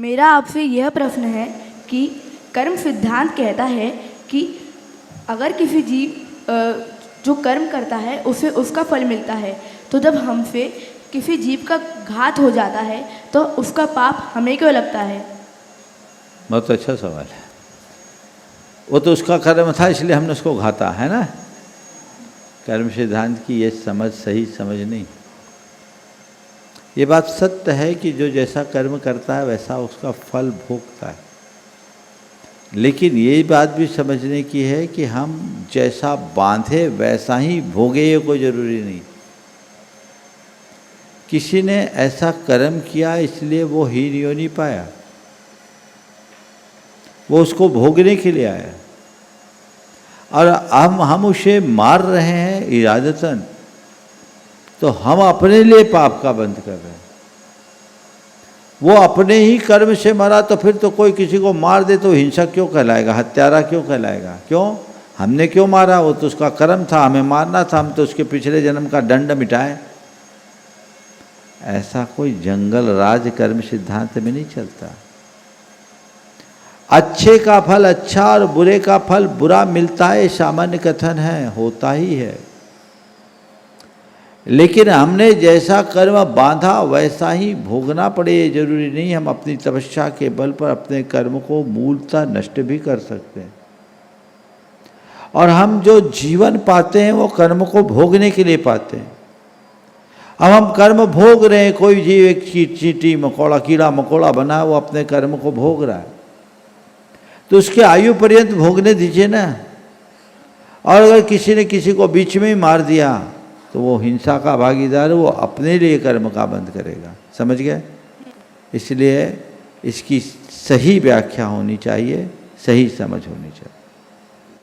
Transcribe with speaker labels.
Speaker 1: मेरा आपसे यह प्रश्न है कि कर्म सिद्धांत कहता है कि अगर किसी जीव जो कर्म करता है उसे उसका फल मिलता है, तो जब हमसे किसी जीव का घात हो जाता है तो उसका पाप हमें क्यों लगता है?
Speaker 2: बहुत अच्छा सवाल है। वो तो उसका कर्म था इसलिए हमने उसको घाता है ना। कर्म सिद्धांत की ये समझ सही समझ नहीं। ये बात सत्य है कि जो जैसा कर्म करता है वैसा उसका फल भोगता है, लेकिन ये बात भी समझने की है कि हम जैसा बांधे वैसा ही भोगे, ये कोई जरूरी नहीं। किसी ने ऐसा कर्म किया इसलिए वो हीन योनि पाया, वो उसको भोगने के लिए आया, और हम उसे मार रहे हैं इरादतन, तो हम अपने लिए पाप का बंध कर रहे हैं। वो अपने ही कर्म से मरा, तो फिर तो कोई किसी को मार दे तो हिंसक क्यों कहलाएगा, हत्यारा क्यों कहलाएगा? क्यों? हमने क्यों मारा? वो तो उसका कर्म था, हमें मारना था, हम तो उसके पिछले जन्म का दंड मिटाए। ऐसा कोई जंगल राज कर्म सिद्धांत में नहीं चलता। अच्छे का फल अच्छा और बुरे का फल बुरा मिलता है, सामान्य कथन है, होता ही है। लेकिन हमने जैसा कर्म बांधा वैसा ही भोगना पड़े ये जरूरी नहीं। हम अपनी तपस्या के बल पर अपने कर्म को मूलतः नष्ट भी कर सकते हैं, और हम जो जीवन पाते हैं वो कर्म को भोगने के लिए पाते हैं। अब हम कर्म भोग रहे हैं, कोई जीव एक चींटी मकोड़ा कीड़ा मकोड़ा बना, वो अपने कर्म को भोग रहा है, तो उसके आयु पर्यंत भोगने दीजिए ना। और अगर किसी ने किसी को बीच में ही मार दिया तो वो हिंसा का भागीदार, वो अपने लिए कर्म का बंध करेगा। समझ गए? इसलिए इसकी सही व्याख्या होनी चाहिए, सही समझ होनी चाहिए।